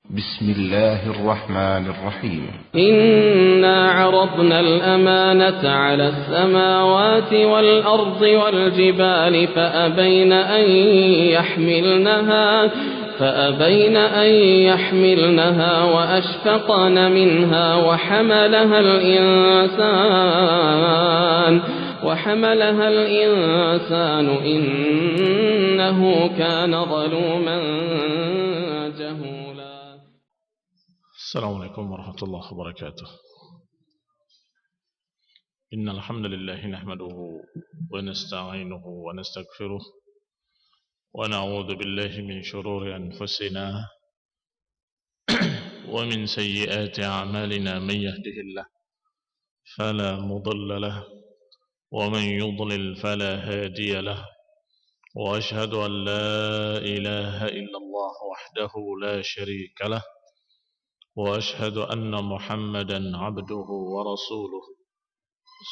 بسم الله الرحمن الرحيم. إنا عرضنا الأمانة على السماوات والأرض والجبال فأبين أن يحملنها وأشفقن منها وحملها الإنسان إنه كان ظلوما جهولا. السلام عليكم ورحمة الله وبركاته. إن الحمد لله نحمده ونستعينه ونستغفره ونعوذ بالله من شرور أنفسنا ومن سيئات أعمالنا. من يهده الله فلا مضل له ومن يضلل فلا هادي له، وأشهد أن لا إله إلا الله وحده لا شريك له، وأشهد أن محمدا عبده ورسوله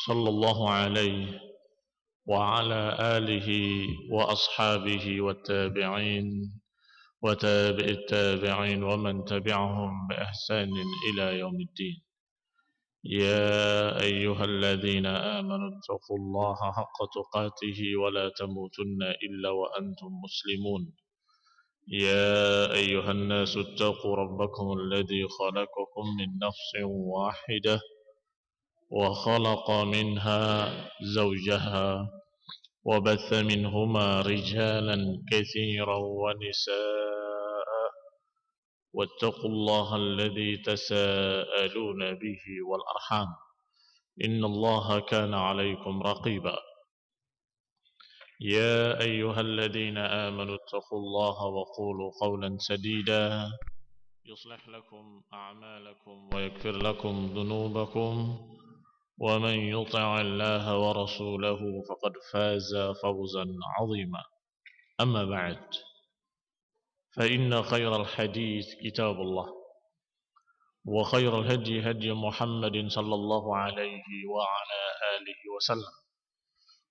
صلى الله عليه وعلى آله وأصحابه والتابعين وتابع التابعين ومن تبعهم بإحسان إلى يوم الدين. يا أيها الذين آمنوا اتقوا الله حق تقاته ولا تموتن إلا وأنتم مسلمون. يا أيها الناس اتقوا ربكم الذي خلقكم من نفس واحدة وخلق منها زوجها وبث منهما رجالا كثيرا ونساء، واتقوا الله الذي تساءلون به والأرحام إن الله كان عليكم رقيبا. يا أيها الذين آمنوا اتقوا الله وقولوا قولا سديدا يصلح لكم أعمالكم ويغفر لكم ذنوبكم، ومن يطع الله ورسوله فقد فاز فوزا عظيما. أما بعد، فإن خير الحديث كتاب الله، وخير الهدي هدي محمد صلى الله عليه وعلى آله وسلم،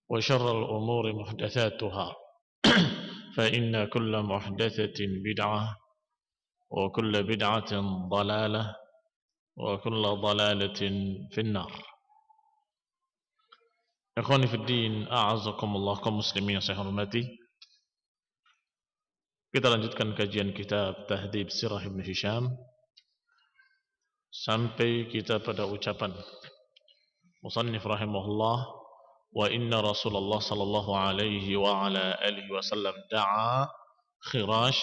وشر الأمور محدثاتها فإن كل محدثة بدعة وكل بدعة ضلالة وكل ضلالة في النار. Ikhwani fi din, a'azakumullah, kaum muslimin yang saya hormati. Kita lanjutkan kajian kitab Tahdhib Sirah Ibn Hisham sampai kita pada ucapan musannif rahimahullah, wa inna Rasulullah sallallahu alaihi wa ala alihi wasallam da'a Khirash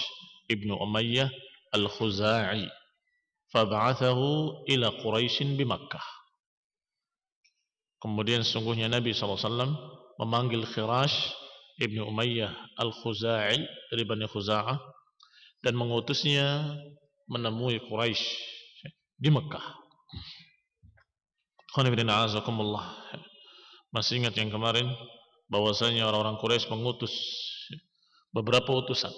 ibn Umayyah al-Khuza'i fab'athahu ila Quraisy bi Makkah. Kemudian sungguhnya Nabi SAW memanggil Khirash ibn Umayyah al-Khuza'i dari Bani Khuza'ah dan mengutusnya menemui Quraisy di Mekah. Masih ingat yang kemarin bahwasanya orang-orang Quraisy mengutus beberapa utusan.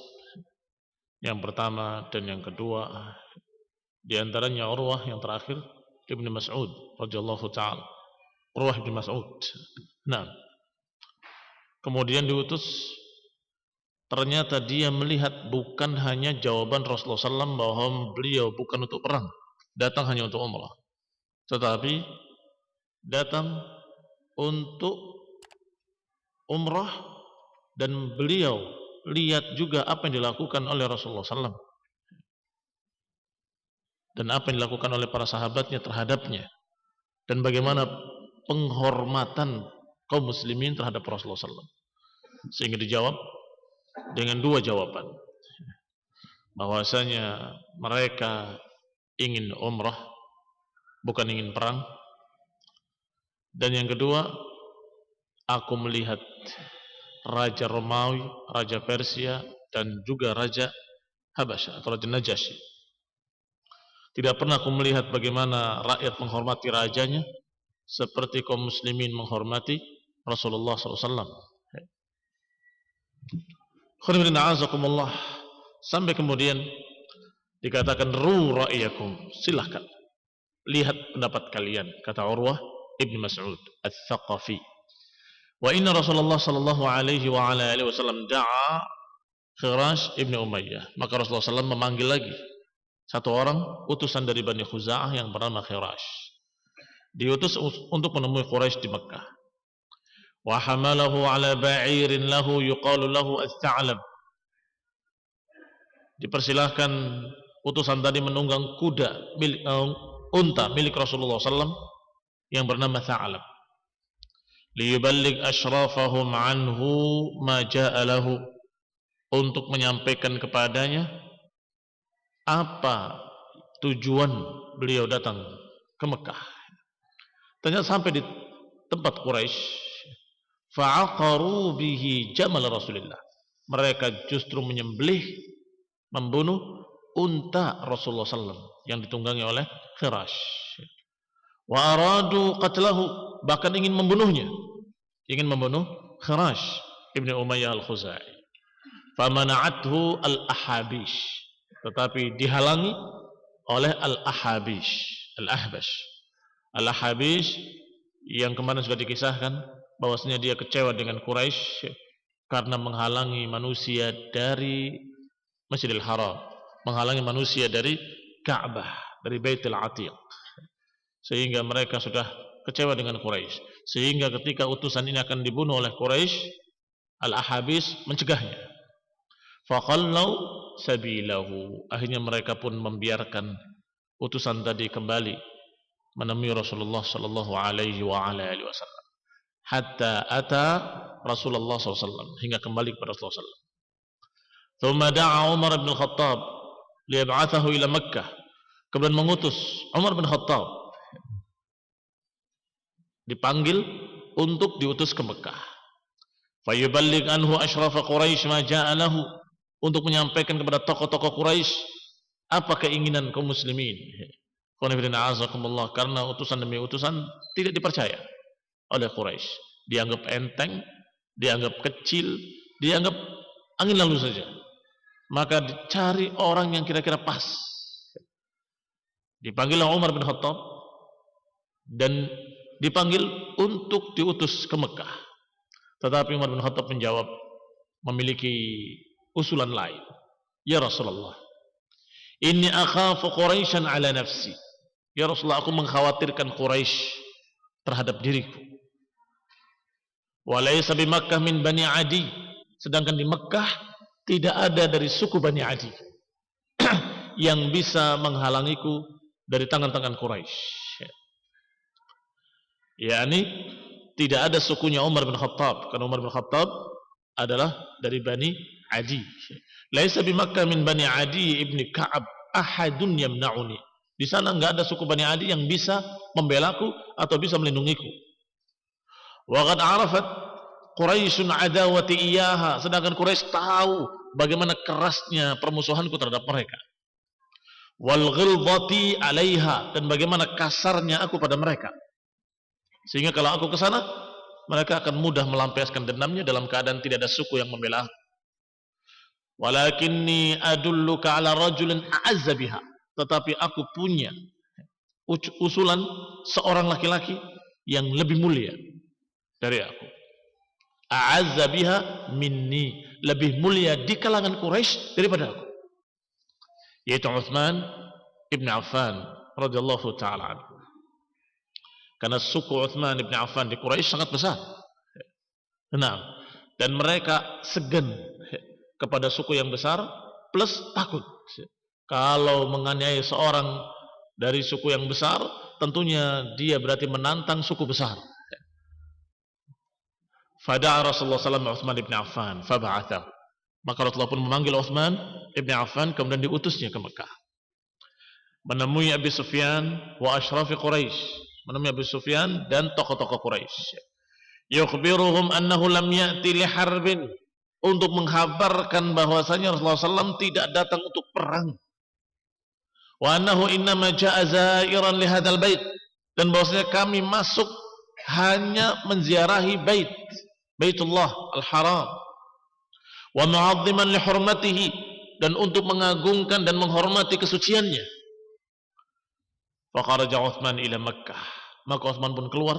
Yang pertama dan yang kedua, di antaranya Urwah, yang terakhir Ibnu Mas'ud radhiyallahu taala. Urwah bin Mas'ud. Nah, kemudian diutus, ternyata dia melihat bukan hanya jawaban Rasulullah SAW bahwa beliau bukan untuk perang, datang hanya untuk umrah, tetapi datang untuk umrah, dan beliau lihat juga apa yang dilakukan oleh Rasulullah SAW dan apa yang dilakukan oleh para sahabatnya terhadapnya, dan bagaimana penghormatan kaum muslimin terhadap Rasulullah SAW. Sehingga dijawab dengan dua jawaban, bahwasanya mereka ingin umrah, bukan ingin perang. Dan yang kedua, aku melihat Raja Romawi, Raja Persia, dan juga Raja Habasyah atau Raja Najasyi. Tidak pernah aku melihat bagaimana rakyat menghormati rajanya seperti kaum muslimin menghormati Rasulullah SAW. Sampai kemudian dikatakan ru ra'yakum, silahkan lihat pendapat kalian, kata Urwah ibn Mas'ud al-Thaqafi. Wa inna Rasulullah sallallahu alaihi wa ala alihi wasallam da'a Khirash ibn Umayyah. Maka Rasulullah SAW memanggil lagi Satu orang utusan dari Bani Khuza'ah yang bernama Khirash. Diutus untuk menemui Quraisy di Mekah. Wa hamalahu ala ba'irin lahu yuqalu lahu Ats-Tsa'lab. Dipersilahkan utusan tadi menunggang kuda unta milik Rasulullah SAW yang bernama Tsa'lab. Liyuballigh asyrafahum anhu ma ja'a lahu, untuk menyampaikan kepadanya apa tujuan beliau datang ke Mekah. Ternyata sampai di tempat Quraisy, fa'aqaru bihi jamal Rasulillah. Mereka justru menyembelih, membunuh unta Rasulullah SAW yang ditunggangi oleh Khirash. Wa aradu qatlahu, bahkan ingin membunuhnya, ingin membunuh Khirash ibn Umayyah al-Khuzai. Famana'athu al-Ahabish, tetapi dihalangi oleh al-Ahabish, al-Ahbash. Al-Ahabish yang kemarin sudah dikisahkan bahwasanya dia kecewa dengan Quraisy karena menghalangi manusia dari Masjidil Haram, menghalangi manusia dari Ka'bah, dari Baitul Atiq, sehingga mereka sudah kecewa dengan Quraisy. Sehingga ketika utusan ini akan dibunuh oleh Quraisy, Al-Ahabis mencegahnya. Faqallau sabilahu, akhirnya mereka pun membiarkan utusan tadi kembali menemui Rasulullah sallallahu alaihi wasallam. Hatta ata Rasulullah SAW, hingga kembali kepada Rasulullah SAW. Thumma da'a Umar bin Khattab liyab'athahu ila Makkah, kemudian mengutus Umar bin Khattab, dipanggil untuk diutus ke Mekah. Fayuballigh anhu ashrafa Quraisy ma ja'a lahu, untuk menyampaikan kepada tokoh-tokoh Quraisy apa keinginan kaum muslimin. Karena utusan demi utusan tidak dipercaya oleh Quraisy, dianggap enteng, dianggap kecil, dianggap angin lalu saja. Maka dicari orang yang kira-kira pas. Dipanggillah Umar bin Khattab dan dipanggil untuk diutus ke Mekah. Tetapi Umar bin Khattab menjawab, memiliki usulan lain. Ya Rasulullah, inni akhafu Quraisyan ala nafsi. Ya Rasulullah, aku mengkhawatirkan Quraisy terhadap diriku. Walaysa bi Makkah min Bani Adi, sedangkan di Mekah tidak ada dari suku Bani Adi yang bisa menghalangiku dari tangan-tangan Quraisy. yakni tidak ada sukunya Umar bin Khattab, karena Umar bin Khattab adalah dari Bani Adi. Laisa bi Makkah min Bani Adi ibni Ka'ab ahadun yamna'uni. Di sana enggak ada suku Bani Adi yang bisa membelaku atau bisa melindungiku. Wa qad arafat Quraisyun adawati iyaha, sedangkan Quraisy tahu bagaimana kerasnya permusuhanku terhadap mereka. Wal ghilzati 'alaiha, dan bagaimana kasarnya aku pada mereka. Sehingga kalau aku ke sana, mereka akan mudah melampiaskan dendamnya dalam keadaan tidak ada suku yang membela aku. Walakinni adulluka 'ala rajulin a'azza biha, tetapi aku punya usulan seorang laki-laki yang lebih mulia dari aku. A'azza biha minni, lebih mulia di kalangan Quraisy daripada aku, yaitu Utsman ibn Affan radhiyallahu ta'ala anhu. Karena suku Utsman ibn Affan di Quraisy sangat besar. Nah, dan mereka segan kepada suku yang besar, plus takut kalau menganiaya seorang dari suku yang besar, tentunya dia berarti menantang suku besar. Fada'a Rasulullah SAW Utsman ibn Affan faba'athahu, maka Rasulullah pun memanggil Utsman ibn Affan, kemudian diutusnya ke Mekah menemui Abi Sufyan wa asyrafi Quraisy, menemui Abi Sufyan dan tokoh-tokoh Quraisy. Yukhbiruhum annahu lam ya'ti li harbin, untuk menghabarkan bahwasanya Rasulullah SAW tidak datang untuk perang. Wa annahu innama ja'a zairan li hadzal bait, dan bahwasanya kami masuk hanya menziarahi Baitullah Al-Haram, wa mu'azziman li hurmatihi, dan untuk mengagungkan dan menghormati kesuciannya. Fa kharaja Utsman ila Makkah, maka Utsman pun keluar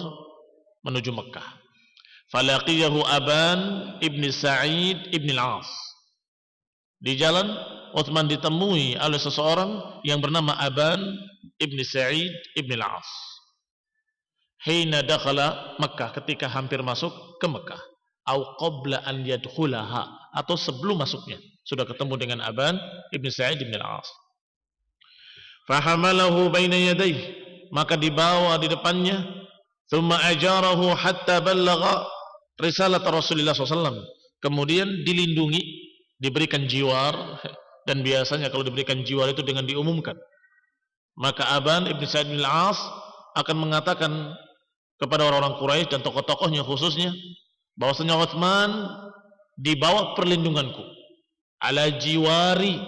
menuju Makkah. Falaqiyahu Aban ibn Sa'id ibn al-As. Di jalan Uthman ditemui oleh seseorang yang bernama Aban ibn Sa'id ibn al-As. Hina dakhala Makkah, ketika hampir masuk ke Makkah. Au qabla an yadkhulaha, atau sebelum masuknya sudah ketemu dengan Aban ibn Sa'id ibn al-As. Fahamalahu baina yadayhi, maka dibawa di depannya. Thumma ajarahu hatta ballagha risalat Rasulullah SAW. Kemudian dilindungi, diberikan jiwar, dan biasanya kalau diberikan jiwar itu dengan diumumkan. Maka Aban ibn Sa'id bin al-As akan mengatakan kepada orang-orang Quraisy dan tokoh-tokohnya khususnya bahwasanya Utsman di bawah perlindunganku, ala jiwari.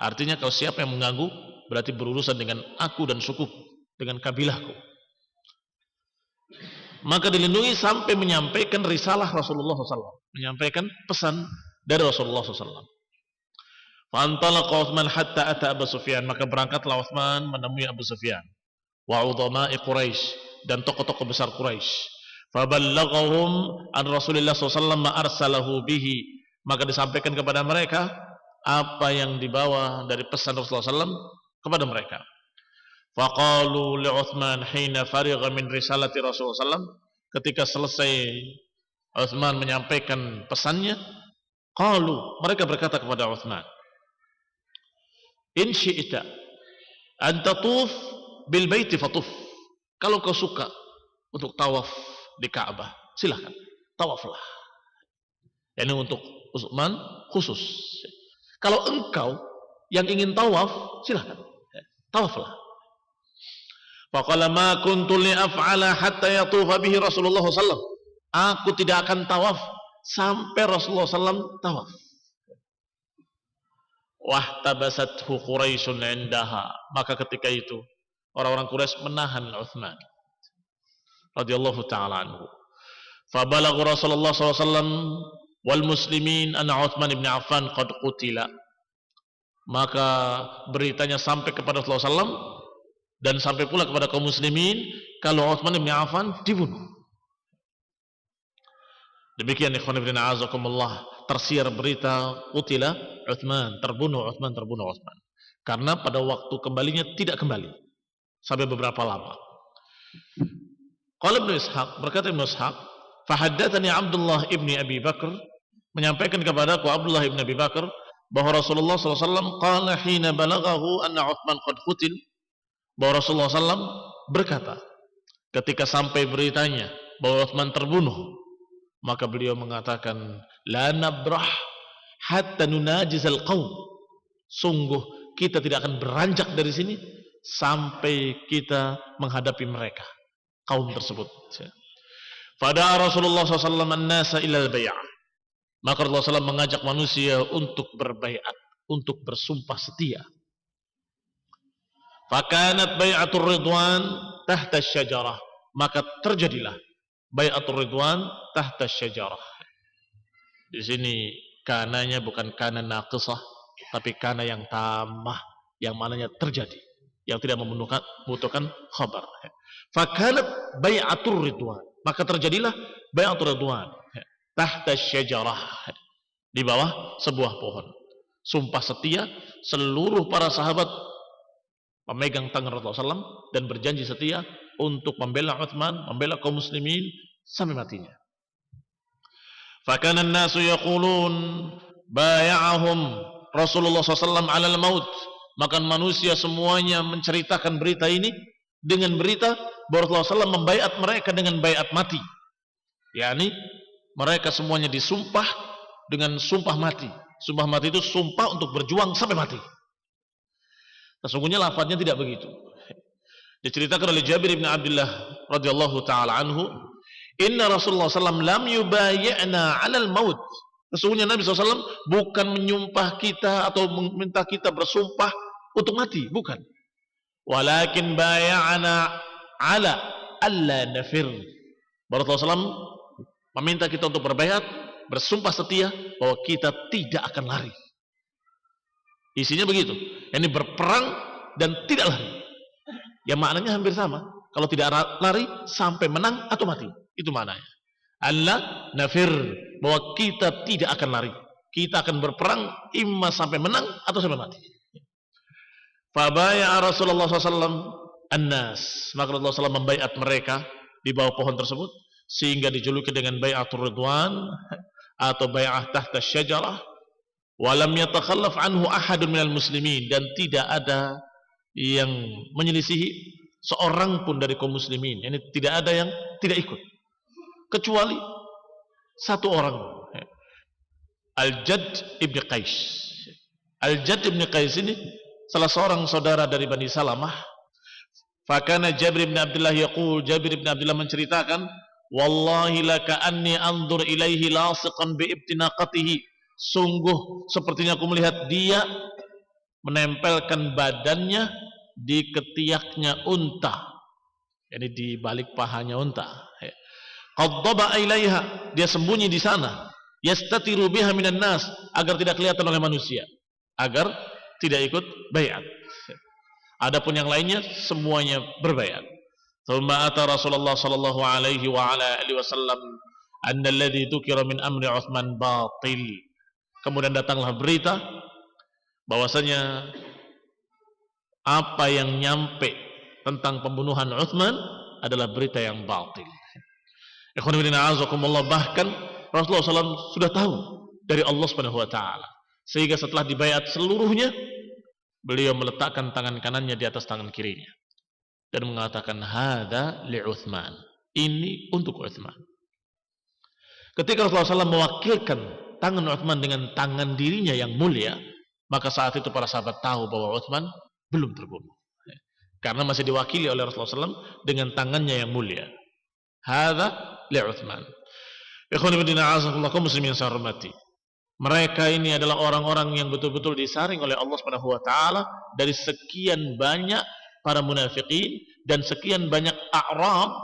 Artinya kalau siapa yang mengganggu berarti berurusan dengan aku dan suku, dengan kabilahku. Maka dilindungi sampai menyampaikan risalah Rasulullah SAW, menyampaikan pesan dari Rasulullah SAW. Fantalaqa Utsman hatta ata Abu Sufyan, maka berangkatlah Utsman menemui Abu Sufyan wa udhama'i Quraisy, dan tokoh-tokoh besar Quraisy. Faballaghahum an Rasulillah SAW ma arsalahu bihi, maka disampaikan kepada mereka apa yang dibawa dari pesan Rasulullah SAW kepada mereka. Faqalu li Utsman hina farigha min risalati Rasulullah SAW, ketika selesai Utsman menyampaikan pesannya, qalu, mereka berkata kepada Utsman, in syi'ta an tatuf bil baiti fatuf, kalau kau suka untuk tawaf di Ka'bah, silahkan tawaflah. Ini untuk Utsman khusus. Kalau engkau yang ingin tawaf, silahkan tawaflah. Faqala ma kuntu li af'ala hatta yatufa bihi Rasulullah sallallahu. Aku tidak akan tawaf sampai Rasulullah sallallahu tawaf. Wahtabasathu Quraisyun indaha, maka ketika itu orang-orang Quraisy menahan Utsman radhiyallahu taala anhu. Fabalagha Rasulullah sallallahu alaihi wasallam wal muslimin anna Utsman bin Affan qad qutila. Maka beritanya sampai kepada Rasulullah sallallahu dan sampai pula kepada kaum muslimin kalau Utsman bin Affan dibunuh. Demikian ikhwan fillah azakumullah, tersiar berita qutila Utsman, terbunuh Utsman. Karena pada waktu kembalinya tidak kembali sampai beberapa lama. Qala Ibnu Ishaq, berkata Ibnu Ishaq, fahaddatsani Abdullah ibni Abi Bakar, menyampaikan kepadaku Abdullah ibni Abi Bakar bahwa Rasulullah SAW qala hina balaghahu anna Utsman qad qutil, bahwa Rasulullah SAW berkata ketika sampai beritanya bahwa Utsman terbunuh, maka beliau mengatakan la nabrah hatta nunajizal qaum, sungguh kita tidak akan beranjak dari sini sampai kita menghadapi mereka, kaum tersebut. Fada'a Rasulullah SAW an-nasa ilal bay'ah, maka Rasulullah SAW mengajak manusia untuk berbaiat, untuk bersumpah setia. Fakanat bai'atur ridwan tahta syajarah, maka terjadilah bai'atur ridwan tahta syajarah. Di sini kananya bukan kana naqisah, tapi kana yang tamah, yang mananya terjadi, yang tidak membutuhkan khabar. Fakanat bai'atur ridwan, maka terjadilah bai'atur ridwan tahta syajarah, di bawah sebuah pohon. Sumpah setia seluruh para sahabat memegang tangan Rasulullah SAW dan berjanji setia untuk membela Utsman, membela kaum muslimin sampai matinya. Fakana an-nasu yaqulun bay'ahum Rasulullah SAW 'alal maut, maka manusia semuanya menceritakan berita ini dengan berita bahwa Rasulullah SAW membaiat mereka dengan baiat mati. yakni mereka semuanya disumpah dengan sumpah mati. Sumpah mati itu sumpah untuk berjuang sampai mati. Sesungguhnya lafadznya tidak begitu. Diceritakan oleh Jabir bin Abdullah radhiyallahu taala anhu, inna Rasulullah SAW lam yubayyi'na 'alal maut. Sesungguhnya Nabi SAW bukan menyumpah kita atau meminta kita bersumpah untuk mati, bukan. Walakin bay'ana 'ala alla nafir. Rasulullah SAW meminta kita untuk berbaiat, bersumpah setia bahwa kita tidak akan lari. Isinya begitu. Ini berperang dan tidak lari. Yang maknanya hampir sama. Kalau tidak lari sampai menang atau mati. Itu maknanya. Allah nafir, bahwa kita tidak akan lari. kita akan berperang imma sampai menang atau sampai mati. Fabaya Rasulullah SAW an-nas, maka Rasulullah SAW membaiat mereka di bawah pohon tersebut, sehingga dijuluki dengan bai'atur ridwan atau bai'ah tahta syajarah. Walam yatakhallaf anhu ahadun minal muslimin, dan tidak ada yang menyelisihi seorang pun dari kaum muslimin. Ini tidak ada yang tidak ikut, kecuali satu orang, Al-Jadd ibn Qais. Al-Jadd ibn Qais ini salah seorang saudara dari Bani Salamah. Fakana Jabir ibn Abdullah yaqul, Jabir ibn Abdullah menceritakan, wallahi laka anni anzur ilaihi lasiqan bi ibtinaqatihi, sungguh sepertinya aku melihat dia menempelkan badannya di ketiaknya unta, yakni di balik pahanya unta. Qaddaba ilaiha, dia sembunyi di sana, yastatiru biha minan nas, agar tidak kelihatan oleh manusia, agar tidak ikut baiat. Adapun yang lainnya semuanya berbaiat. Thumma ata Rasulullah sallallahu alaihi wa ala alihi wasallam anna alladhi dzukira min amri Utsman batil. Kemudian datanglah berita bahwasanya apa yang nyampe tentang pembunuhan Utsman adalah berita yang batil. Ikhwan fillah a'azakumullah, bahkan Rasulullah SAW sudah tahu dari Allah Subhanahu wa taala, sehingga setelah dibaiat seluruhnya, beliau meletakkan tangan kanannya di atas tangan kirinya dan mengatakan, hadza li Utsman, ini untuk Utsman. Ketika Rasulullah SAW mewakilkan tangan Utsman dengan tangan dirinya yang mulia, maka saat itu para sahabat tahu bahwa Utsman belum terbunuh, karena masih diwakili oleh Rasulullah SAW dengan tangannya yang mulia. Hadza li Utsman. Ikhwan fillah a'azakumullah, kaum muslimin yang saya hormati, mereka ini adalah orang-orang yang betul-betul disaring oleh Allah Subhanahu wa taala dari sekian banyak para munafikin dan sekian banyak A'rab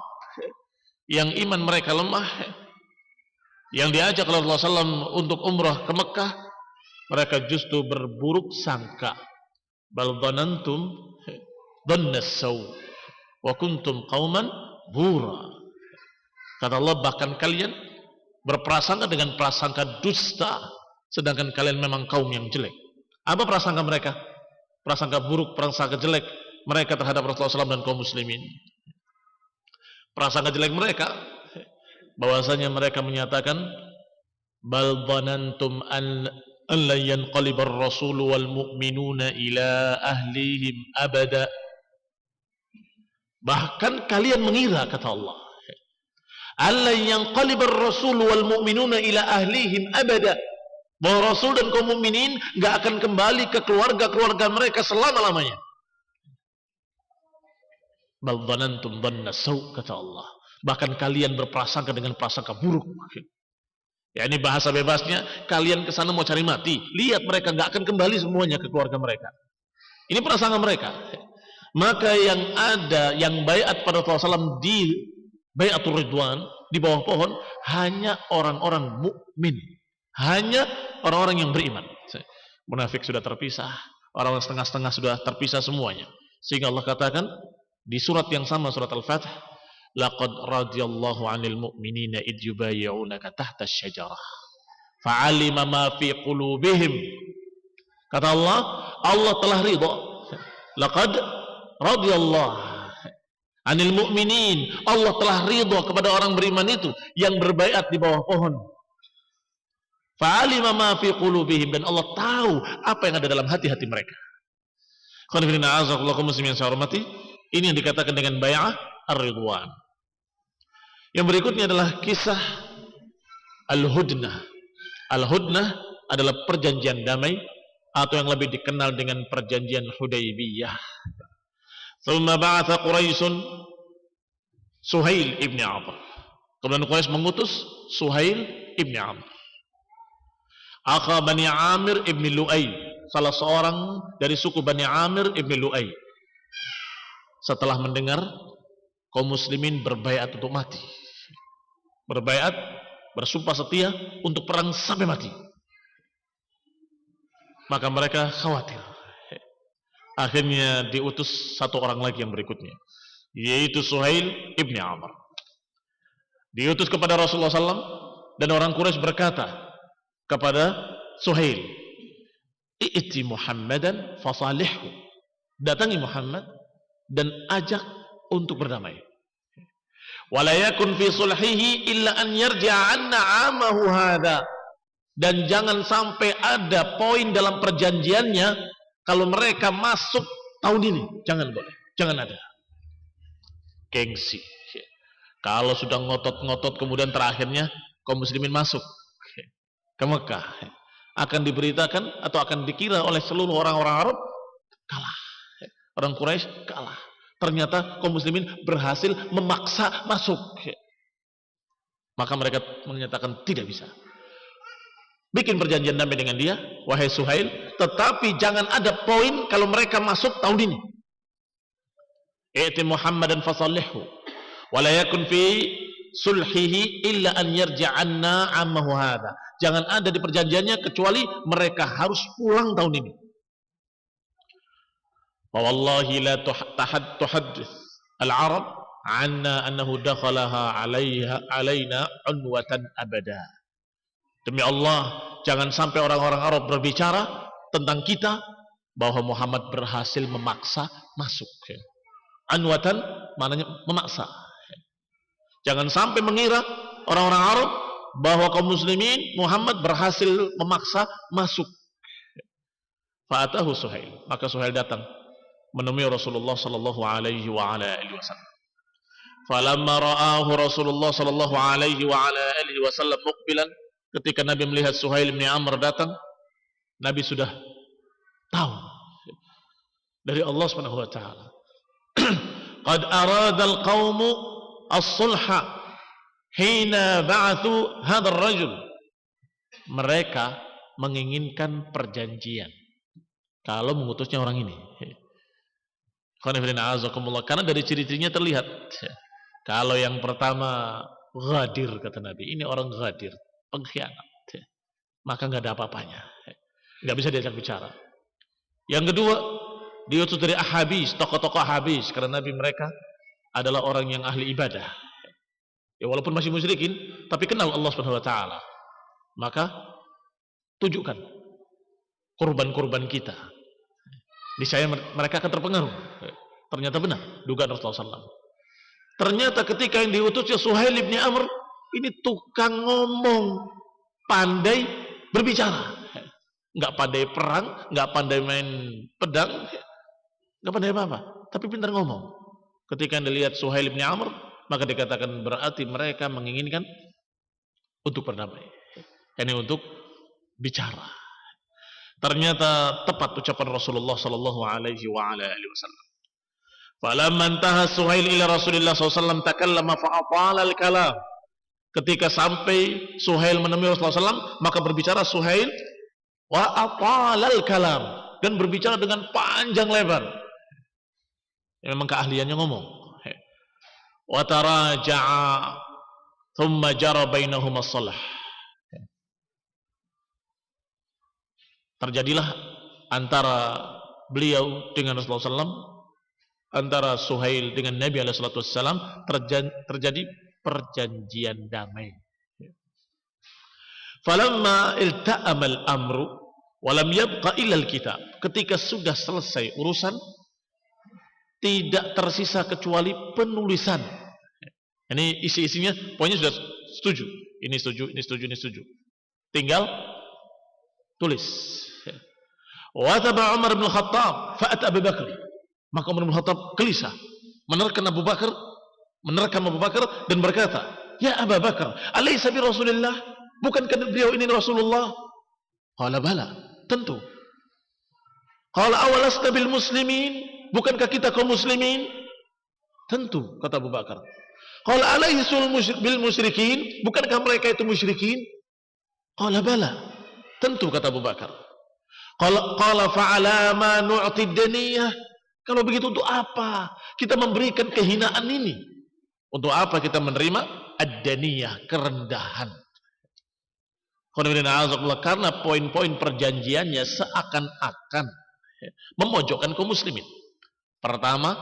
yang iman mereka lemah, yang diajak oleh Rasulullah SAW untuk umrah ke Mekah, mereka justru berburuk sangka. Bal dhanantum dhannas saw wa kuntum qauman bura. Kata Allah, bahkan kalian berprasangka dengan prasangka dusta, sedangkan kalian memang kaum yang jelek. Apa prasangka mereka? Prasangka buruk, prasangka jelek mereka terhadap Rasulullah SAW dan kaum muslimin. Prasangka jelek mereka, bahwasanya mereka menyatakan, bal dhanantum an la yanqalibar rasul wal mu'minuna ila ahlihim abada. Bahkan kalian mengira, kata Allah, alla yanqalibar rasul wal mu'minuna ila ahlihim abada, bahwa Rasul dan kaum mukminin enggak akan kembali ke keluarga-keluarga mereka selama-lamanya. Bal dhanantum dhanna saw, kata Allah, bahkan kalian berprasangka dengan prasangka buruk. Ya, ini bahasa bebasnya, kalian ke sana mau cari mati, lihat mereka enggak akan kembali semuanya ke keluarga mereka. Ini prasangka mereka. Maka yang ada, yang baiat pada Rasulullah SAW di bai'atur ridwan di bawah pohon, hanya orang-orang mukmin, hanya orang-orang yang beriman. Munafik sudah terpisah, orang-orang setengah-setengah sudah terpisah semuanya. Sehingga Allah katakan di surat yang sama, surat Al-Fatih, laqad radiyallahu 'anil mu'minina id yubayyi'unaka tahta asy-syajarah fa'alima ma fi qulubihim. Kata Allah, Allah telah ridha. Laqad radiyallahu 'anil mu'minin, Allah telah ridha kepada orang beriman itu yang berbaiat di bawah pohon. Fa'alima ma fi qulubihim, dan Allah tahu apa yang ada dalam hati-hati mereka. Qanifina azakullah muslimin yang saya hormati, ini yang dikatakan dengan bai'ah ar-ridwan. Yang berikutnya adalah kisah Al-Hudnah. Al-Hudnah adalah perjanjian damai, atau yang lebih dikenal dengan perjanjian Hudaybiyah. Thumma ba'atha Quraisyun Suhail ibn Amr. Kemudian Quraisy mengutus Suhail ibn Amr, akha Bani Amir ibn Lu'ay, salah seorang dari suku Bani Amir ibn Lu'ay. Setelah mendengar kaum muslimin berbaiat untuk mati, berbaiat, bersumpah setia untuk perang sampai mati, maka mereka khawatir. Akhirnya diutus satu orang lagi yang berikutnya, yaitu Suhail ibn Amr. Diutus kepada Rasulullah SAW, dan orang Quraisy berkata kepada Suhail, "I'ti Muhammadan fasalihhu." Datangi Muhammad dan ajak untuk berdamai. "Wala yakun fi sulhihi illa an yarji'a 'anna 'amahu hadha." Dan jangan sampai ada poin dalam perjanjiannya kalau mereka masuk tahun ini, jangan boleh, jangan ada. Gengsi. Kalau sudah ngotot-ngotot kemudian terakhirnya kaum muslimin masuk ke Mekah, akan diberitakan atau akan dikira oleh seluruh orang-orang Arab kalah. Orang Quraisy kalah. Ternyata kaum muslimin berhasil memaksa masuk. Maka mereka menyatakan tidak bisa. Bikin perjanjian damai dengan dia, wahai Suhail, tetapi jangan ada poin kalau mereka masuk tahun ini. "I'ti Muhammadan fasallihhu wa la yakun fi sulhihi illa an yarji'anna 'ammahu hadha." Jangan ada di perjanjiannya kecuali mereka harus pulang tahun ini. "Wa wallahi la tuhaddits al-'arab 'anna annahu dakhalaha 'alaina 'unwatan abada." Demi Allah, jangan sampai orang-orang Arab berbicara tentang kita bahwa Muhammad berhasil memaksa masuk. Anwatan maknanya memaksa. Jangan sampai mengira orang-orang Arab bahwa kaum muslimin Muhammad berhasil memaksa masuk. Fa'atahu Suhail, maka Suhail datang menemui Rasulullah sallallahu alaihi wa ala alihi wasallam. Falamma ra'ahu Rasulullah sallallahu alaihi wa ala alihi wasallam muqbilan, ketika Nabi melihat Suhail bin Amr datang, Nabi sudah tahu dari Allah Subhanahu wa taala. Qad arada al-qaumu as-sulha hina ba'athu hadha ar-rajul. Mereka menginginkan perjanjian kalau mengutusnya orang ini. Karena dari ciri-cirinya terlihat. Kalau yang pertama ghadir, kata Nabi, ini orang ghadir, pengkhianat, maka nggak ada apa-apanya, nggak bisa diajak bicara. Yang kedua, diutus dari Ahabis, tokoh-tokoh Ahabis, karena Nabi mereka adalah orang yang ahli ibadah. Ya walaupun masih musyrikin, tapi kenal Allah Subhanahu wa taala. Maka tunjukkan kurban-kurban kita. Niscaya mereka akan terpengaruh. Ternyata benar dugaan Rasulullah SAW. Ternyata ketika yang diutusnya Suhail bin Amr, ini tukang ngomong, pandai berbicara, nggak pandai perang, nggak pandai main pedang, nggak pandai apa-apa, tapi pintar ngomong. Ketika dilihat Suhail bin Amr, maka dikatakan berarti mereka menginginkan untuk berdamai, ini untuk bicara. Ternyata tepat ucapan Rasulullah sallallahu alaihi wasallam. Falamma intaha Suhail ila Rasulillah sallallahu alaihi wasallam takallama fa'atala al-kalam. Ketika sampai Suhail menemui Rasulullah SAW, maka berbicara Suhail wa atalal kalam, dan berbicara dengan panjang lebar. Ya, memang keahliannya ngomong. Wa taraja'a thumma jara bainahuma shalah. Terjadilah antara beliau dengan Rasulullah SAW, antara Suhail dengan Nabi SAW, terjadi perjanjian damai. Falamma ilta'amal amru walam yabqa illa alkitab. Ketika sudah selesai urusan, tidak tersisa kecuali penulisan. Ini isi-isinya pokoknya sudah setuju. Ini setuju, ini setuju, ini setuju. Tinggal tulis. Wa taba Umar bin Khattab fa'at Abu Bakar. Maka Umar bin Khattab gelisah menerkam Abu Bakar dan berkata, "Ya Abu Bakar, alaysa bi Rasulillah? Bukankah beliau ini Rasulullah?" Qala bala, tentu. Qala awalasta bil muslimin? Bukankah kita kaum muslimin? Tentu, kata Abu Bakar. Qala alaysul bil musyrikin? Bukankah mereka itu musyrikin? Qala bala, tentu, kata Abu Bakar. Qala fa'ala ma nu'ti daniyah? Kalau begitu untuk apa kita memberikan kehinaan ini? Untuk apa kita menerima ad-daniyah, kerendahan? Karena poin-poin perjanjiannya seakan-akan memojokkan kaum muslimin. Pertama,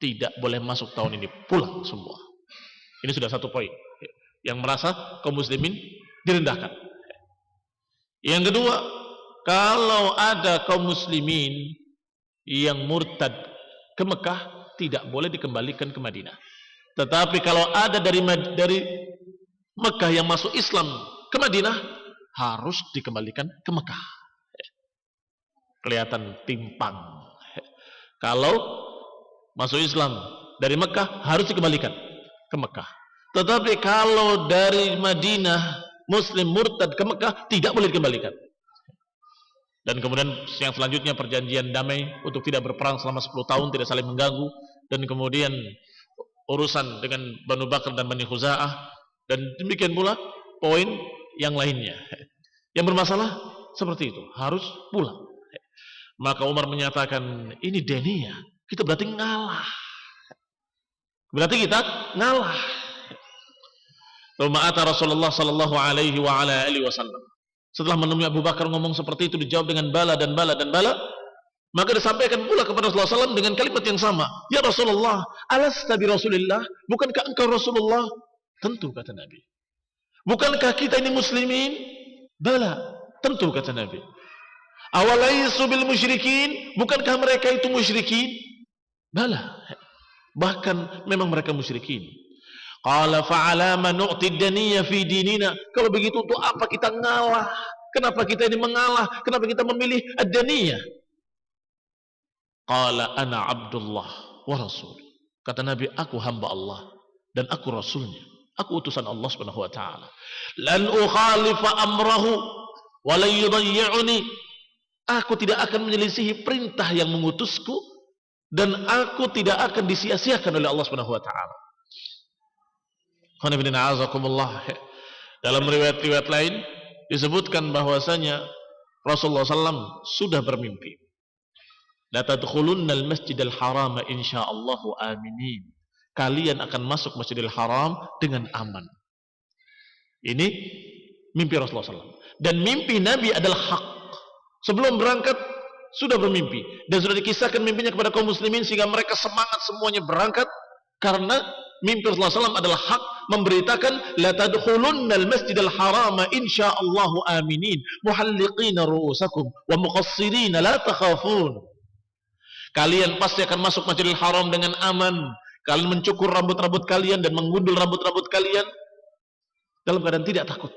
tidak boleh masuk tahun ini, pulang semua. Ini sudah satu poin yang merasa kaum muslimin direndahkan. Yang kedua, kalau ada kaum muslimin yang murtad ke Mekah, tidak boleh dikembalikan ke Madinah. Tetapi kalau ada dari Mekah yang masuk Islam ke Madinah, harus dikembalikan ke Mekah. Kelihatan timpang. Kalau masuk Islam dari Mekah, harus dikembalikan ke Mekah. Tetapi kalau dari Madinah Muslim murtad ke Mekah, tidak boleh dikembalikan. Dan kemudian yang selanjutnya perjanjian damai untuk tidak berperang selama 10 tahun, tidak saling mengganggu. Dan kemudian urusan dengan Banu Bakar dan Bani Khuza'ah. Dan demikian pula poin yang lainnya. Yang bermasalah seperti itu, harus pulang. Maka Umar menyatakan, ini deniyah, kita berarti ngalah. Berarti kita ngalah. Ma'ata Rasulullah sallallahu alaihi wa ala alihi wasallam. Setelah menemui Abu Bakar ngomong seperti itu, dijawab dengan bala dan bala dan bala, maka disampaikan pula kepada Rasulullah SAW dengan kalimat yang sama. Ya Rasulullah, alasta bi Rasulillah? Bukankah engkau Rasulullah? Tentu, kata Nabi. Bukankah kita ini muslimin? Bala, tentu, kata Nabi. Awalaisu bil musyrikin? Bukankah mereka itu musyrikin? Bala, bahkan memang mereka musyrikin. Qala fa'alama nu'tid daniyya fi dinina. Kalau begitu untuk apa kita ngalah? Kenapa kita ini mengalah? Kenapa kita memilih ad-daniyah? Qala ana Abdullah wa Rasul. Kata Nabi, aku hamba Allah dan aku Rasulnya. Aku utusan Allah Subhanahu wa taala. Lan ukhalifa amrahu wa la yudayyi'uni. Aku tidak akan menyelisihi perintah yang mengutusku dan aku tidak akan disia-siakan oleh Allah Subhanahu wa taala. Dalam riwayat-riwayat lain disebutkan bahwasanya Rasulullah SAW sudah bermimpi, la tadkhulunnal masjidal haram insyaallahu aminin. Kalian akan masuk Masjidil Haram dengan aman. Ini mimpi Rasulullah SAW. Dan mimpi Nabi adalah hak. Sebelum berangkat sudah bermimpi dan sudah dikisahkan mimpinya kepada kaum muslimin sehingga mereka semangat semuanya berangkat karena mimpi Rasulullah SAW adalah hak, memberitakan la tadkhulunnal masjidal harama insyaallahu aminin muhalliqina ru'usakum wa muqassirina la takhafun. Kalian pasti akan masuk Masjidil Haram dengan aman. Kalian mencukur rambut-rambut kalian dan menggundul rambut-rambut kalian dalam keadaan tidak takut.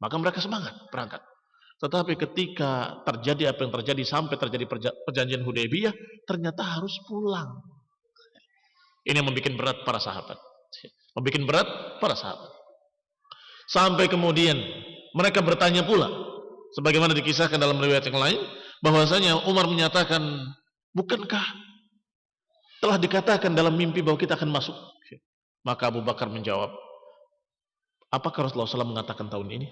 Maka mereka semangat berangkat. Tetapi ketika terjadi apa yang terjadi sampai terjadi perjanjian Hudaybiyah, ternyata harus pulang. Ini yang membuat berat para sahabat. Membuat berat para sahabat. Sampai kemudian mereka bertanya pula, sebagaimana dikisahkan dalam riwayat yang lain, bahwasanya Umar menyatakan, bukankah telah dikatakan dalam mimpi bahwa kita akan masuk? Maka Abu Bakar menjawab, apakah Rasulullah SAW mengatakan tahun ini?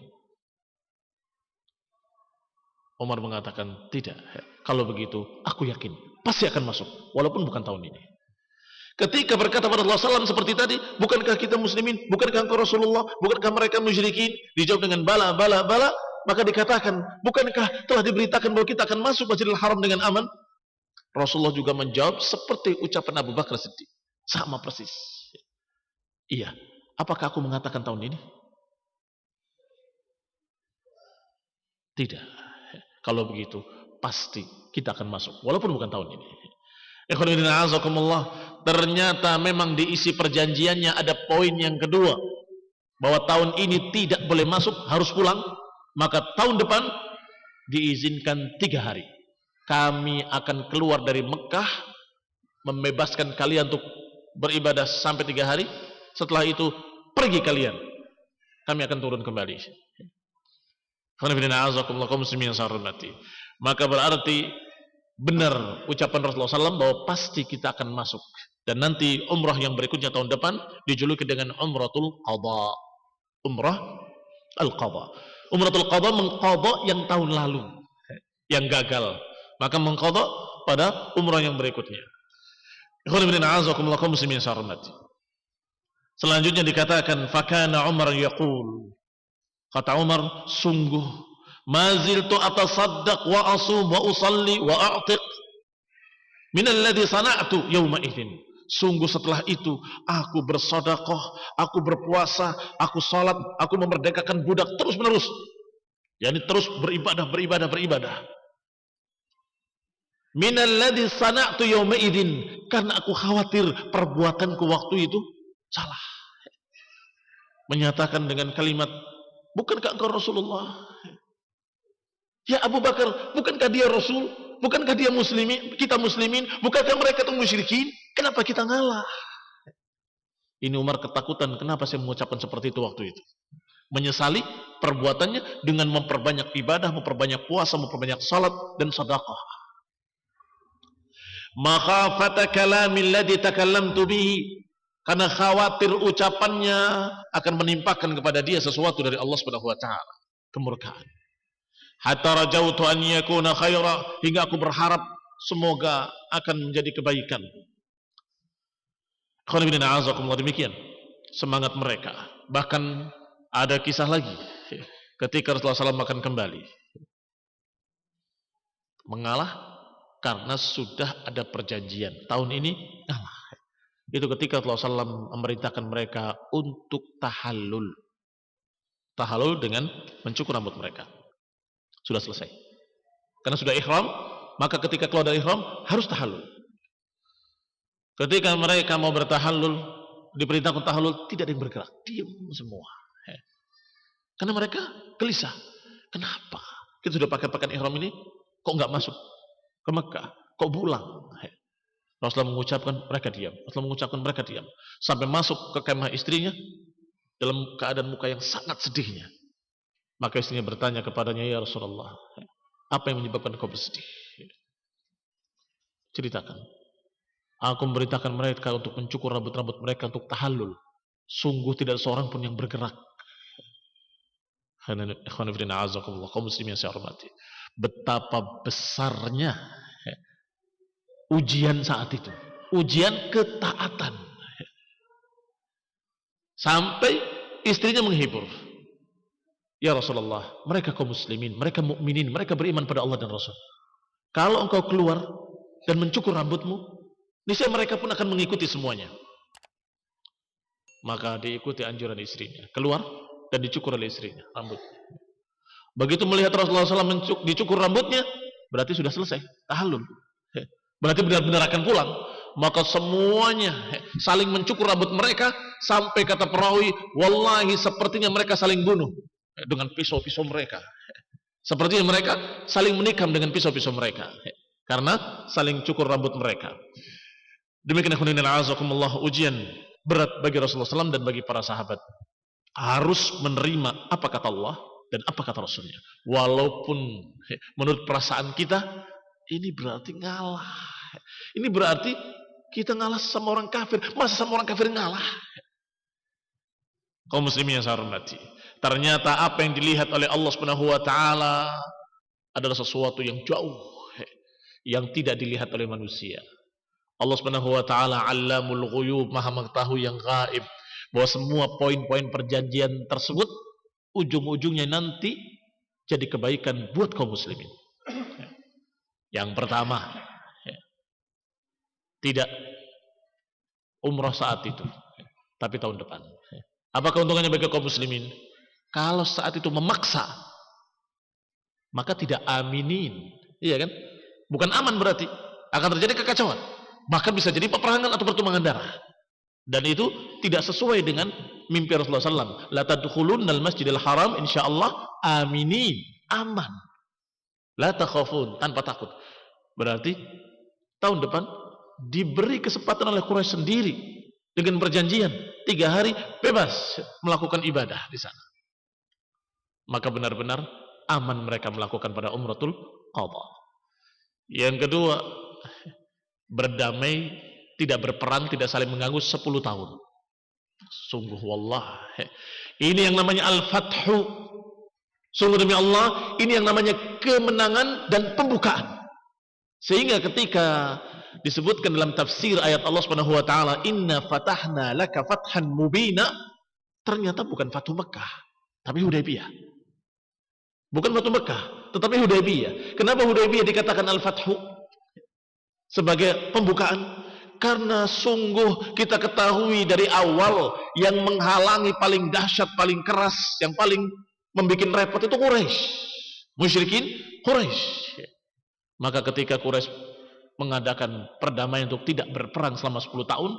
Umar mengatakan, tidak. Kalau begitu, aku yakin pasti akan masuk, walaupun bukan tahun ini. Ketika berkata pada Rasulullah SAW seperti tadi, bukankah kita muslimin? Bukankah engkau Rasulullah? Bukankah mereka musyrikin? Dijawab dengan bala, bala, bala. Maka dikatakan, bukankah telah diberitakan bahwa kita akan masuk Masjidil Haram dengan aman? Rasulullah juga menjawab seperti ucapan Abu Bakar Siddiq. Sama persis. Iya. Apakah aku mengatakan tahun ini? Tidak. Kalau begitu, pasti kita akan masuk. Walaupun bukan tahun ini. Ternyata memang diisi perjanjiannya ada poin yang kedua. Bahwa tahun ini tidak boleh masuk, harus pulang. Maka tahun depan diizinkan 3 hari. Kami akan keluar dari Mekah, membebaskan kalian untuk beribadah sampai 3 hari. Setelah itu pergi kalian, kami akan turun kembali. Maka berarti benar ucapan Rasulullah SAW bahwa pasti kita akan masuk. Dan nanti umrah yang berikutnya tahun depan dijuluki dengan Umratul Qadha. Umrah Al-Qadha. Umratul Qadha mengqadha yang tahun lalu, yang gagal. Maka mengqadha pada umrah yang berikutnya. Selanjutnya dikatakan, fakana Umar yaqul. Kata Umar, sungguh maziltu atasaddaq wa asum wa usalli wa a'tiq min alladhi sana'tu yawma idzin. Sungguh setelah itu aku bersedekah, aku berpuasa, aku salat, aku memerdekakan budak terus-menerus Yani terus beribadah. Minalladzi sana'tu yawma idzin, karena aku khawatir perbuatanku waktu itu salah. Menyatakan dengan kalimat, bukankah engkau Rasulullah? Ya Abu Bakar, bukankah dia Rasul? Bukankah dia muslimin? Kita muslimin? Bukankah mereka itu musyrikin? Kenapa kita ngalah? Ini Umar ketakutan, kenapa saya mengucapkan seperti itu waktu itu? Menyesali perbuatannya dengan memperbanyak ibadah, memperbanyak puasa, memperbanyak salat dan sedekah. Makhafata kalamil ladzi takallamtu bihi, karena khawatir ucapannya akan menimpakan kepada dia sesuatu dari Allah Subhanahu wa taala, kemurkaan. Hatta rajautu an yakuna khaira, hingga aku berharap semoga akan menjadi kebaikan. Demikian semangat mereka. Bahkan ada kisah lagi ketika Rasulullah SAW akan kembali, mengalah karena sudah ada perjanjian tahun ini ngalah. Itu ketika Rasulullah SAW memerintahkan mereka untuk tahallul dengan mencukur rambut mereka. Sudah selesai karena sudah ihram, maka ketika keluar dari ihram harus tahallul. Ketika mereka mau bertahallul, diperintahkan tahallul, tidak ada yang bergerak, diam semua. Karena mereka gelisah. Kenapa? Kita sudah pakai pakaian ihram ini, kok nggak masuk ke Mekah? Kok pulang? Rasulullah mengucapkan, mereka diam. Rasulullah mengucapkan, mereka diam. Sampai masuk ke kemah istrinya dalam keadaan muka yang sangat sedihnya. Maka istrinya bertanya kepadanya, ya Rasulullah, apa yang menyebabkan kau bersedih? Ceritakan. Aku memerintahkan mereka untuk mencukur rambut-rambut mereka untuk tahallul. Sungguh tidak seorang pun yang bergerak. Kaum muslimin yang saya hormati, betapa besarnya ujian saat itu, ujian ketaatan. Sampai istrinya menghibur, ya Rasulullah, mereka kaum muslimin, mereka mukminin, mereka beriman pada Allah dan Rasul. Kalau engkau keluar dan mencukur rambutmu, niscaya mereka pun akan mengikuti semuanya. Maka diikuti anjuran istrinya, keluar dan dicukur oleh istrinya rambutnya. Begitu melihat Rasulullah SAW dicukur rambutnya, berarti sudah selesai tahallul, berarti benar-benar akan pulang. Maka semuanya saling mencukur rambut mereka, sampai kata perawi, wallahi sepertinya mereka saling bunuh dengan pisau-pisau mereka. Sepertinya mereka saling menikam dengan pisau-pisau mereka, karena saling cukur rambut mereka. Demikian ujian berat bagi Rasulullah SAW dan bagi para sahabat. Harus menerima apa kata Allah dan apa kata Rasulnya. Walaupun menurut perasaan kita ini berarti ngalah, ini berarti kita ngalah sama orang kafir. Masa sama orang kafir ngalah? Kaum muslimin yang saya hormati, ternyata apa yang dilihat oleh Allah Subhanahu wa taala adalah sesuatu yang jauh, yang tidak dilihat oleh manusia. Allah Subhanahu wa taala Allamul Ghuyub, Maha mengetahui yang gaib, bahwa semua poin-poin perjanjian tersebut ujung-ujungnya nanti jadi kebaikan buat kaum muslimin. Yang pertama, tidak umrah saat itu, tapi tahun depan. Apa keuntungannya bagi kaum muslimin? Kalau saat itu memaksa, maka tidak aminin, iya kan? Bukan aman, berarti akan terjadi kekacauan, bahkan bisa jadi peperangan atau pertumbangan darah. Dan itu tidak sesuai dengan mimpi Rasulullah SAW. La tadkhulunnal masjidil haram insyaallah aminin, aman. La takhafun, tanpa takut. Berarti tahun depan diberi kesempatan oleh Quraisy sendiri dengan perjanjian 3 hari bebas melakukan ibadah di sana. Maka benar-benar aman mereka melakukan pada umratul qadha. Yang kedua, berdamai, tidak berperang, tidak saling mengganggu 10 tahun. Sungguh wallah, ini yang namanya al-fathu. Sungguh demi Allah, ini yang namanya kemenangan dan pembukaan. Sehingga ketika disebutkan dalam tafsir ayat Allah Subhanahu wa taala, inna fatahna laka fathan mubina, ternyata bukan Fathu Mekah, tapi Hudaybiyah. Bukan Fathu Mekah, tetapi Hudaybiyah. Kenapa Hudaybiyah dikatakan al-fathu sebagai pembukaan? Karena sungguh kita ketahui dari awal yang menghalangi paling dahsyat, paling keras, yang paling membuat repot itu Quraisy. musyrikin Quraisy. Maka ketika Quraisy mengadakan perdamaian untuk tidak berperang selama 10 tahun,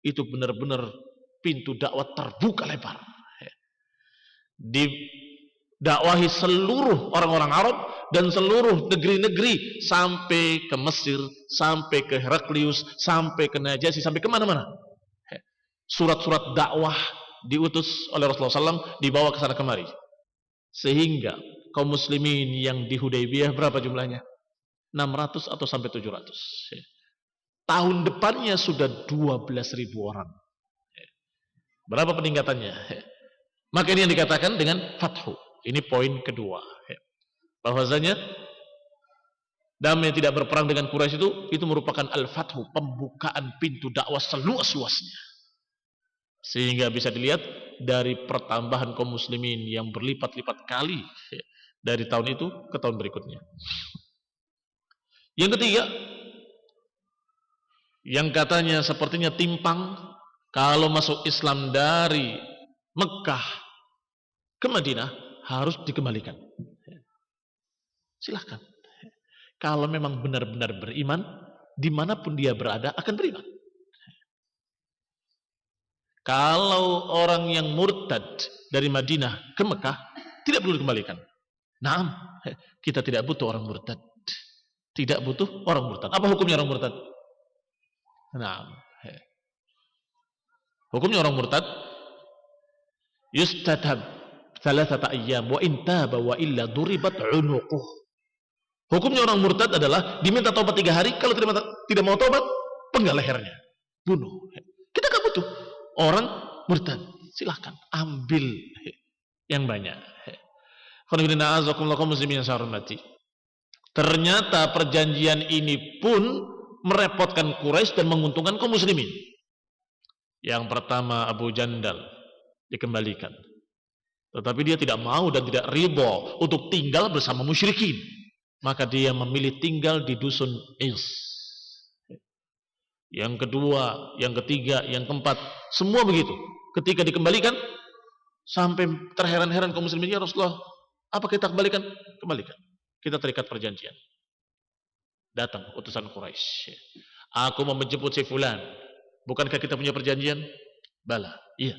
itu benar-benar pintu dakwah terbuka lebar. Didakwahi seluruh orang-orang Arab dan seluruh negeri-negeri sampai ke Mesir, sampai ke Heraklius, sampai ke Najasyi, sampai kemana-mana. Surat-surat dakwah diutus oleh Rasulullah SAW dibawa ke sana kemari. Sehingga kaum muslimin yang di Hudaybiyah berapa jumlahnya? 600 atau sampai 700. Tahun depannya sudah 12.000 orang. Berapa peningkatannya? Maka ini yang dikatakan dengan fathu. Ini poin kedua. Bahwasanya damai tidak berperang dengan Quraisy itu merupakan al-fathu, pembukaan pintu dakwah seluas-luasnya. Sehingga bisa dilihat dari pertambahan kaum muslimin yang berlipat-lipat kali dari tahun itu ke tahun berikutnya. Yang ketiga, yang katanya sepertinya timpang, kalau masuk Islam dari Mekah ke Madinah harus dikembalikan. Silahkan. Kalau memang benar-benar beriman, dimanapun dia berada akan beriman. Kalau orang yang murtad dari Madinah ke Mekah tidak perlu dikembalikan. Naam, kita tidak butuh orang murtad. Tidak butuh orang murtad. Apa hukumnya orang murtad? Naam. Hukumnya orang murtad yustatab 3 ayyam wa in taba wa illa duribat unuquh. Hukumnya orang murtad adalah diminta taubat 3 hari, kalau tidak mau taubat, penggal lehernya, bunuh. Kita enggak butuh orang murtad. Silahkan ambil yang banyak. Ternyata perjanjian ini pun merepotkan Quraisy dan menguntungkan kaum muslimin. Yang pertama, Abu Jandal dikembalikan. Tetapi dia tidak mau dan tidak ridha untuk tinggal bersama musyrikin. Maka dia memilih tinggal di dusun Is. Yang kedua, yang ketiga, yang keempat, semua begitu. Ketika dikembalikan, sampai terheran-heran kaum muslimin, ya Rasulullah, apa kita kembalikan? Kembalikan. Kita terikat perjanjian. Datang utusan Quraisy. Aku mau menjemput si fulan. Bukankah kita punya perjanjian? Bala. Iya.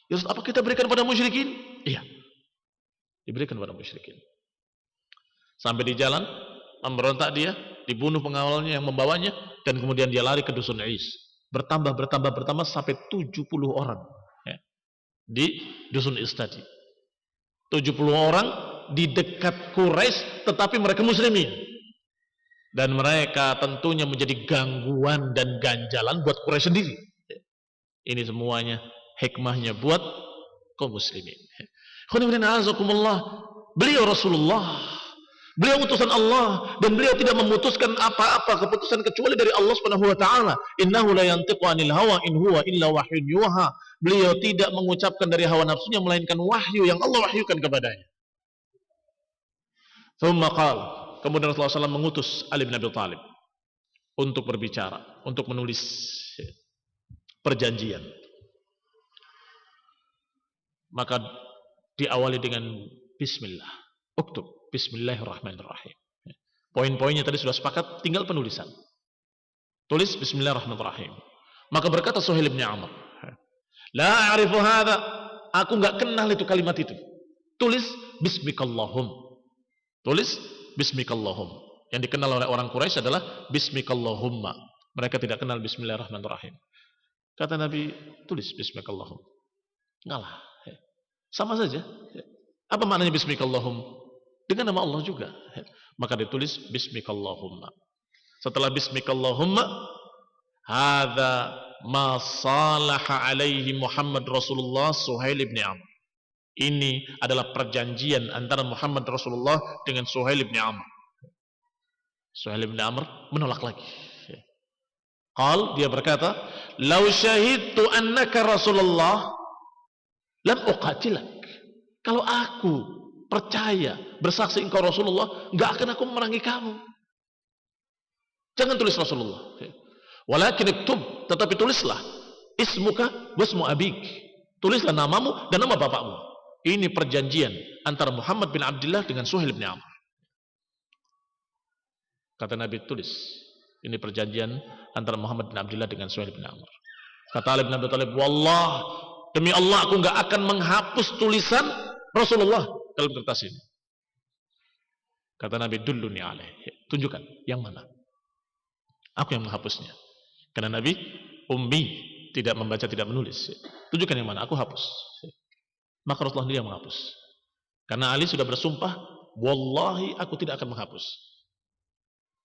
Ya, apa kita berikan pada musyrikin? Iya. Diberikan pada musyrikin. Sampai di jalan, memberontak dia, dibunuh pengawalnya yang membawanya, dan kemudian dia lari ke dusun Is. Bertambah sampai 70 orang. Ya. Di dusun Is tadi. 70 orang di dekat Quraisy, tetapi mereka muslimin. Dan mereka tentunya menjadi gangguan dan ganjalan buat Quraisy sendiri. Ini semuanya hikmahnya buat kaum muslimin. Beliau Rasulullah, beliau utusan Allah, dan beliau tidak memutuskan apa-apa keputusan kecuali dari Allah Subhanahu wa taala. Innahu la yantiqu 'anil hawa in huwa illa wahyun yuha. Beliau tidak mengucapkan dari hawa nafsunya melainkan wahyu yang Allah wahyukan kepadanya. Tsumma qala, kemudian Rasulullah SAW mengutus Ali bin Abi Thalib untuk berbicara, untuk menulis perjanjian. Maka diawali dengan bismillah. Uktub bismillahirrahmanirrahim. Poin-poinnya tadi sudah sepakat, tinggal penulisan. Tulis bismillahirrahmanirrahim. Maka berkata Suhail bin Amr, la a'rifu hadza, aku enggak kenal itu kalimat itu. Tulis bismikallahum. Tulis bismikallahum. Yang dikenal oleh orang Quraisy adalah bismikallahumma. Mereka tidak kenal bismillahirrahmanirrahim. Kata Nabi, tulis bismikallahum. Ngalah. Sama saja. Apa maknanya bismikallahum? Dengan nama Allah juga. Maka ditulis bismikallahumma. Setelah bismikallahumma, hadza ma salaha alaihi Muhammad Rasulullah Suhail bin Amr. Ini adalah perjanjian antara Muhammad Rasulullah dengan Suhail bin Amr. Suhail bin Amr menolak lagi. Dia berkata, "Lau syahidtu annaka Rasulullah lam uqatilak." Kalau aku percaya, bersaksi engkau Rasulullah, enggak akan aku memerangi kamu. Jangan tulis Rasulullah. Walakin iktub, tetapi tulislah ismuka wasmu abik. Tulislah namamu dan nama bapakmu. ini perjanjian antara Muhammad bin Abdullah dengan Suhail bin Amr. Kata Nabi, tulis, ini perjanjian antara Muhammad bin Abdullah dengan Suhail bin Amr. Kata Ali bin Abi Thalib, wallah, demi Allah aku nggak akan menghapus tulisan Rasulullah dalam kertas ini. Kata Nabi, dulluni alaih, tunjukkan yang mana. Aku yang menghapusnya. Karena Nabi ummi, tidak membaca, tidak menulis. Tunjukkan yang mana, aku hapus. Maka Rasulullah sendiri yang menghapus. Karena Ali sudah bersumpah, wallahi aku tidak akan menghapus.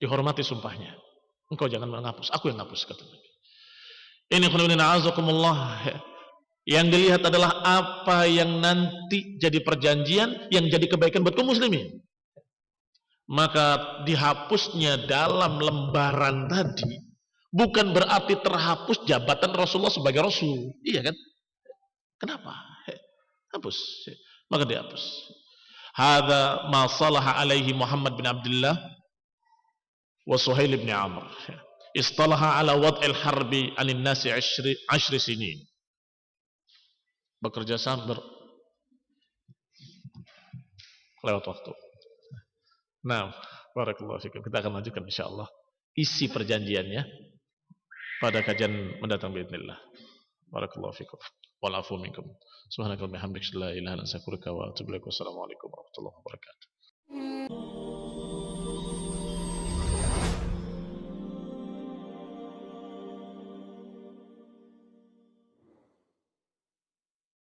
Dihormati sumpahnya. Engkau jangan menghapus, aku yang menghapus, kata Nabi. Ini khonibina azakumullah. Yang dilihat adalah apa yang nanti jadi perjanjian, yang jadi kebaikan buat kaum muslimin. Maka dihapusnya dalam lembaran tadi bukan berarti terhapus jabatan Rasulullah sebagai Rasul. Iya kan? Kenapa? Hapus. Maka dihapus. Hadza ma salaha alaihi Muhammad bin Abdullah wa Suhail bin Amr. Istalaha ala wad'il harbi 'anil nasi 10 sinin. Bekerja sama lewat waktu. Nah, barakallahu fikum. Kita akan lanjutkan insyaallah isi perjanjiannya pada kajian mendatang باذنillah. Barakallahu fikum. Wal afu minkum. Subhanakallahumma hamdika la ilaha illa anta astaghfiruka wa atubu ilaik. Wassalamu alaikum warahmatullahi wabarakatuh.